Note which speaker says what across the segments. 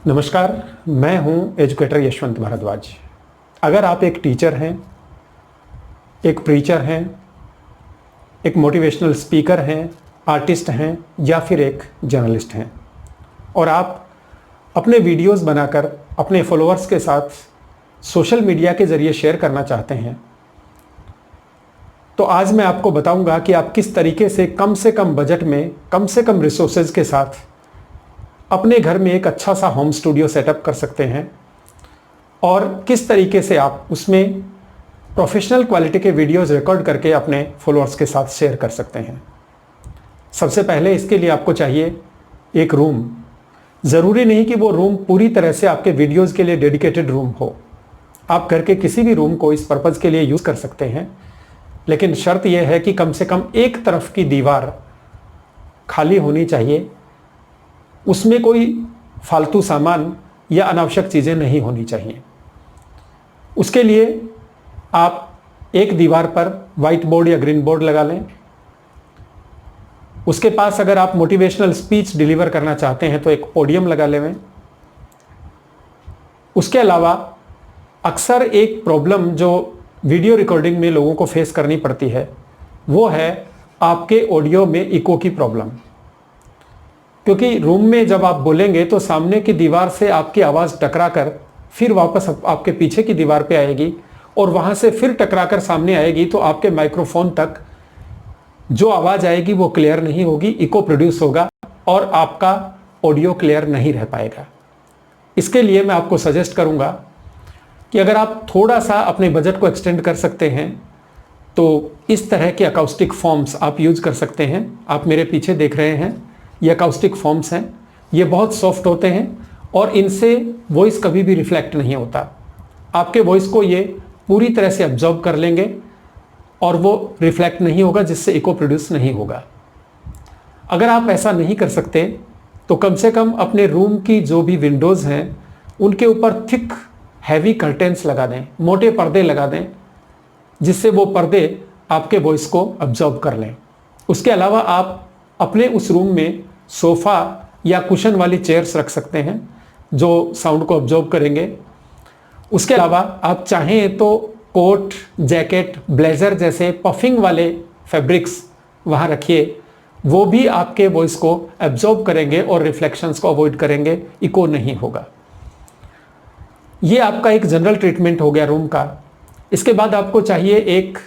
Speaker 1: नमस्कार, मैं हूं एजुकेटर यशवंत भारद्वाज। अगर आप एक टीचर हैं, एक प्रीचर हैं, एक मोटिवेशनल स्पीकर हैं, आर्टिस्ट हैं या फिर एक जर्नलिस्ट हैं और आप अपने वीडियोस बनाकर अपने फॉलोअर्स के साथ सोशल मीडिया के ज़रिए शेयर करना चाहते हैं, तो आज मैं आपको बताऊंगा कि आप किस तरीके से कम बजट में कम से कम रिसोर्सेज के साथ अपने घर में एक अच्छा सा होम स्टूडियो सेटअप कर सकते हैं और किस तरीके से आप उसमें प्रोफेशनल क्वालिटी के वीडियोस रिकॉर्ड करके अपने फॉलोअर्स के साथ शेयर कर सकते हैं। सबसे पहले इसके लिए आपको चाहिए एक रूम। ज़रूरी नहीं कि वो रूम पूरी तरह से आपके वीडियोस के लिए डेडिकेटेड रूम हो। आप घर के किसी भी रूम को इस पर्पज़ के लिए यूज़ कर सकते हैं, लेकिन शर्त यह है कि कम से कम एक तरफ की दीवार खाली होनी चाहिए, उसमें कोई फालतू सामान या अनावश्यक चीज़ें नहीं होनी चाहिए। उसके लिए आप एक दीवार पर वाइट बोर्ड या ग्रीन बोर्ड लगा लें। उसके पास अगर आप मोटिवेशनल स्पीच डिलीवर करना चाहते हैं तो एक पोडियम लगा लें। उसके अलावा अक्सर एक प्रॉब्लम जो वीडियो रिकॉर्डिंग में लोगों को फेस करनी पड़ती है वो है आपके ऑडियो में इको की प्रॉब्लम। क्योंकि रूम में जब आप बोलेंगे तो सामने की दीवार से आपकी आवाज़ टकराकर फिर वापस आपके पीछे की दीवार पे आएगी और वहाँ से फिर टकराकर सामने आएगी, तो आपके माइक्रोफोन तक जो आवाज़ आएगी वो क्लियर नहीं होगी, इको प्रोड्यूस होगा और आपका ऑडियो क्लियर नहीं रह पाएगा। इसके लिए मैं आपको सजेस्ट करूँगा कि अगर आप थोड़ा सा अपने बजट को एक्सटेंड कर सकते हैं तो इस तरह के अकाउस्टिक फॉर्म्स आप यूज़ कर सकते हैं। आप मेरे पीछे देख रहे हैं, ये अकाउस्टिक फॉर्म्स हैं। ये बहुत सॉफ्ट होते हैं और इनसे वॉइस कभी भी रिफ्लेक्ट नहीं होता। आपके वॉइस को ये पूरी तरह से अब्जॉर्ब कर लेंगे और वो रिफ्लेक्ट नहीं होगा, जिससे इको प्रोड्यूस नहीं होगा। अगर आप ऐसा नहीं कर सकते तो कम से कम अपने रूम की जो भी विंडोज़ हैं उनके ऊपर थिक हैवी कर्टेंस लगा दें, मोटे पर्दे लगा दें, जिससे वो पर्दे आपके वॉइस को अब्जॉर्ब कर लें। उसके अलावा आप अपने उस रूम में सोफ़ा या कुशन वाली चेयर्स रख सकते हैं जो साउंड को अब्जॉर्ब करेंगे। उसके अलावा आप चाहें तो कोट, जैकेट, ब्लेज़र जैसे पफिंग वाले फैब्रिक्स वहाँ रखिए, वो भी आपके वॉइस को अब्जॉर्ब करेंगे और रिफ्लेक्शंस को अवॉइड करेंगे, इको नहीं होगा। ये आपका एक जनरल ट्रीटमेंट हो गया रूम का। इसके बाद आपको चाहिए एक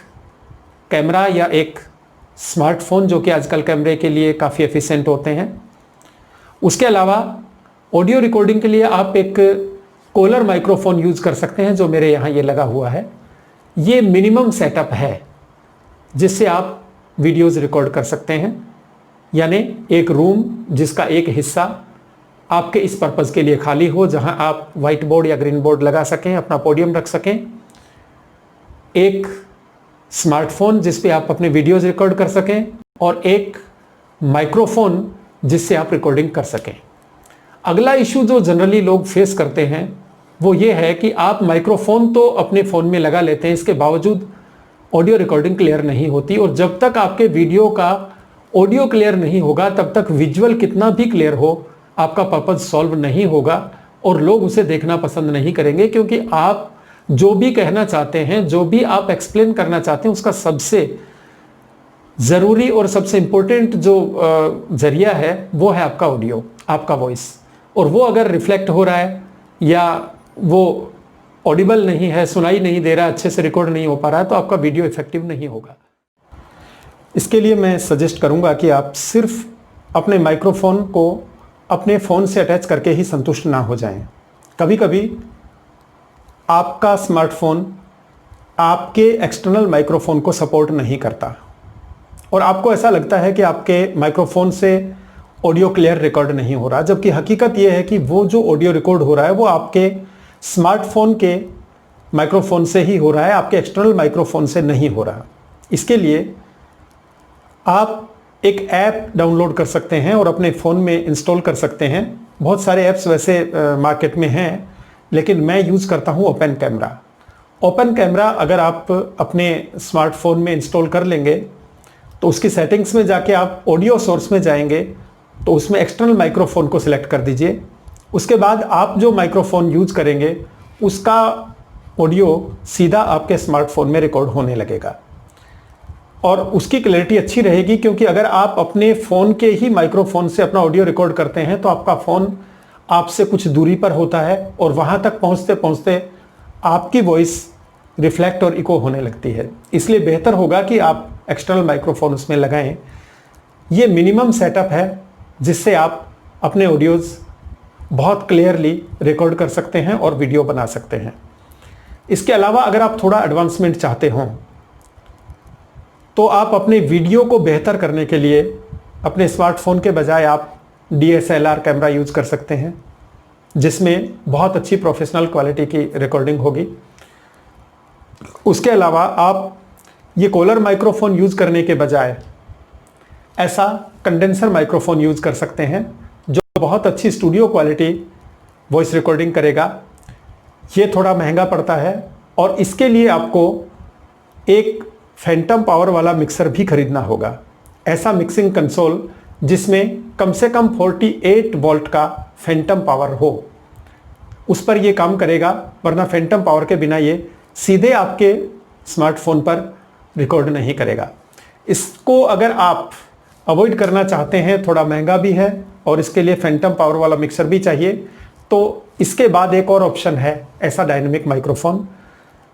Speaker 1: कैमरा या एक स्मार्टफोन, जो कि आजकल कैमरे के लिए काफ़ी एफिशिएंट होते हैं। उसके अलावा ऑडियो रिकॉर्डिंग के लिए आप एक कॉलर माइक्रोफोन यूज़ कर सकते हैं, जो मेरे यहाँ ये लगा हुआ है। ये मिनिमम सेटअप है जिससे आप वीडियोज़ रिकॉर्ड कर सकते हैं, यानी एक रूम जिसका एक हिस्सा आपके इस पर्पज़ के लिए खाली हो, जहां आप वाइट बोर्ड या ग्रीन बोर्ड लगा सकें, अपना पोडियम रख सकें, एक स्मार्टफोन जिस पे आप अपने वीडियोज़ रिकॉर्ड कर सकें और एक माइक्रोफोन जिससे आप रिकॉर्डिंग कर सकें। अगला इशू जो जनरली लोग फेस करते हैं वो ये है कि आप माइक्रोफोन तो अपने फ़ोन में लगा लेते हैं, इसके बावजूद ऑडियो रिकॉर्डिंग क्लियर नहीं होती, और जब तक आपके वीडियो का ऑडियो क्लियर नहीं होगा तब तक विजुअल कितना भी क्लियर हो आपका पर्पज़ सॉल्व नहीं होगा और लोग उसे देखना पसंद नहीं करेंगे, क्योंकि आप जो भी कहना चाहते हैं, जो भी आप एक्सप्लेन करना चाहते हैं, उसका सबसे ज़रूरी और सबसे इम्पोर्टेंट जो ज़रिया है वो है आपका ऑडियो, आपका वॉइस। और वो अगर रिफ्लेक्ट हो रहा है या वो ऑडिबल नहीं है, सुनाई नहीं दे रहा, अच्छे से रिकॉर्ड नहीं हो पा रहा है, तो आपका वीडियो इफेक्टिव नहीं होगा। इसके लिए मैं सजेस्ट करूंगा कि आप सिर्फ अपने माइक्रोफोन को अपने फ़ोन से अटैच करके ही संतुष्ट ना हो जाएं। कभी कभी आपका स्मार्टफोन आपके एक्सटर्नल माइक्रोफोन को सपोर्ट नहीं करता और आपको ऐसा लगता है कि आपके माइक्रोफोन से ऑडियो क्लियर रिकॉर्ड नहीं हो रहा, जबकि हकीकत यह है कि वो जो ऑडियो रिकॉर्ड हो रहा है वो आपके स्मार्टफोन के माइक्रोफोन से ही हो रहा है, आपके एक्सटर्नल माइक्रोफोन से नहीं हो रहा। इसके लिए आप एक ऐप डाउनलोड कर सकते हैं और अपने फ़ोन में इंस्टॉल कर सकते हैं। बहुत सारे ऐप्स वैसे मार्केट में हैं, लेकिन मैं यूज़ करता हूँ ओपन कैमरा। ओपन कैमरा अगर आप अपने स्मार्टफोन में इंस्टॉल कर लेंगे तो उसकी सेटिंग्स में जाके आप ऑडियो सोर्स में जाएंगे तो उसमें एक्सटर्नल माइक्रोफोन को सिलेक्ट कर दीजिए उसके बाद आप जो माइक्रोफोन यूज करेंगे उसका ऑडियो सीधा आपके स्मार्टफोन में रिकॉर्ड होने लगेगा और उसकी क्लैरिटी अच्छी रहेगी, क्योंकि अगर आप अपने फ़ोन के ही माइक्रोफोन से अपना ऑडियो रिकॉर्ड करते हैं तो आपका फ़ोन आपसे कुछ दूरी पर होता है और वहाँ तक पहुँचते पहुँचते आपकी वॉइस रिफ्लेक्ट और इको होने लगती है। इसलिए बेहतर होगा कि आप एक्सटर्नल माइक्रोफोन उसमें लगाएं। ये मिनिमम सेटअप है जिससे आप अपने ऑडियोज़ बहुत क्लियरली रिकॉर्ड कर सकते हैं और वीडियो बना सकते हैं। इसके अलावा अगर आप थोड़ा एडवांसमेंट चाहते हों तो आप अपने वीडियो को बेहतर करने के लिए अपने स्मार्टफोन के बजाय आप DSLR कैमरा यूज़ कर सकते हैं, जिसमें बहुत अच्छी प्रोफेशनल क्वालिटी की रिकॉर्डिंग होगी। उसके अलावा आप ये कॉलर माइक्रोफोन यूज़ करने के बजाय ऐसा कंडेंसर माइक्रोफोन यूज़ कर सकते हैं जो बहुत अच्छी स्टूडियो क्वालिटी वॉइस रिकॉर्डिंग करेगा। ये थोड़ा महंगा पड़ता है और इसके लिए आपको एक फैंटम पावर वाला मिक्सर भी खरीदना होगा। ऐसा मिक्सिंग कंसोल जिसमें कम से कम 48 वोल्ट का फैंटम पावर हो, उस पर यह काम करेगा, वरना फैंटम पावर के बिना ये सीधे आपके स्मार्टफोन पर रिकॉर्ड नहीं करेगा। इसको अगर आप अवॉइड करना चाहते हैं, थोड़ा महंगा भी है और इसके लिए फैंटम पावर वाला मिक्सर भी चाहिए, तो इसके बाद एक और ऑप्शन है ऐसा डायनेमिक माइक्रोफोन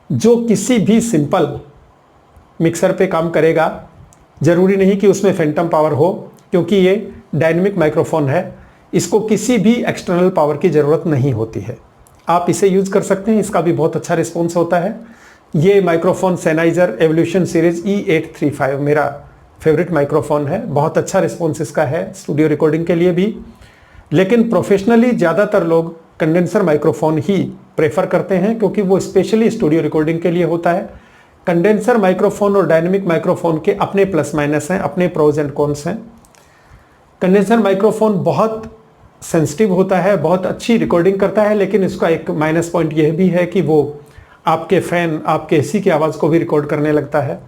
Speaker 1: जो किसी भी सिंपल मिक्सर पे काम करेगा। ज़रूरी नहीं कि उसमें फैंटम पावर हो, क्योंकि ये डायनेमिक माइक्रोफोन है, इसको किसी भी एक्सटर्नल पावर की ज़रूरत नहीं होती है। आप इसे यूज़ कर सकते हैं, इसका भी बहुत अच्छा रिस्पॉन्स होता है। ये microphone Sennheiser evolution series E835 मेरा फेवरेट माइक्रोफोन है। बहुत अच्छा रिस्पॉन्स इसका है स्टूडियो रिकॉर्डिंग के लिए भी, लेकिन प्रोफेशनली ज़्यादातर लोग कंडेंसर माइक्रोफोन ही प्रेफर करते हैं, क्योंकि वो स्पेशली स्टूडियो रिकॉर्डिंग के लिए होता है। कंडेंसर माइक्रोफोन और डायनेमिक माइक्रोफोन के अपने प्लस माइनस हैं, अपने प्रोज एंड कॉन्स हैं। कंडेंसर माइक्रोफोन बहुत सेंसिटिव होता है, बहुत अच्छी रिकॉर्डिंग करता है, लेकिन इसका एक माइनस पॉइंट यह भी है कि वो आपके फ़ैन, आपके AC की आवाज़ को भी रिकॉर्ड करने लगता है।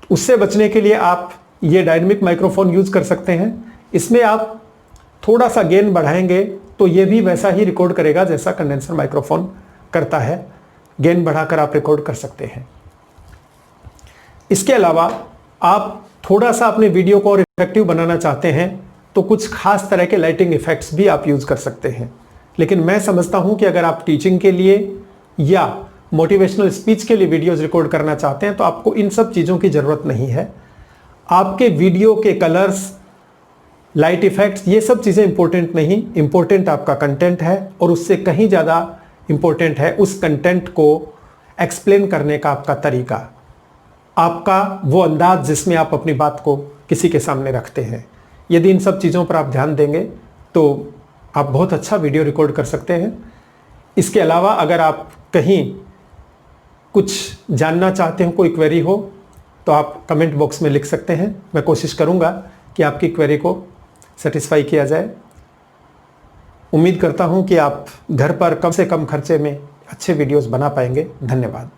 Speaker 1: उससे बचने के लिए आप ये डायनेमिक माइक्रोफोन यूज़ कर सकते हैं। इसमें आप थोड़ा सा गेन बढ़ाएंगे तो ये भी वैसा ही रिकॉर्ड करेगा जैसा कंडेंसर माइक्रोफोन करता है। गेन बढ़ाकर आप रिकॉर्ड कर सकते हैं। इसके अलावा आप थोड़ा सा अपने वीडियो को और इफेक्टिव बनाना चाहते हैं तो कुछ खास तरह के लाइटिंग इफेक्ट्स भी आप यूज़ कर सकते हैं। लेकिन मैं समझता हूं कि अगर आप टीचिंग के लिए या मोटिवेशनल स्पीच के लिए वीडियोस रिकॉर्ड करना चाहते हैं तो आपको इन सब चीज़ों की ज़रूरत नहीं है। आपके वीडियो के कलर्स, लाइट इफेक्ट्स, ये सब चीज़ें इंपॉर्टेंट नहीं, इंपॉर्टेंट आपका कंटेंट है और उससे कहीं ज़्यादा इंपॉर्टेंट है उस कंटेंट को एक्सप्लेन करने का आपका तरीका, आपका वो अंदाज जिसमें आप अपनी बात को किसी के सामने रखते हैं। यदि इन सब चीज़ों पर आप ध्यान देंगे तो आप बहुत अच्छा वीडियो रिकॉर्ड कर सकते हैं। इसके अलावा अगर आप कहीं कुछ जानना चाहते हो, कोई क्वेरी हो, तो आप कमेंट बॉक्स में लिख सकते हैं। मैं कोशिश करूंगा कि आपकी क्वेरी को सेटिस्फाई किया जाए। उम्मीद करता हूं कि आप घर पर कम से कम खर्चे में अच्छे वीडियोस बना पाएंगे। धन्यवाद।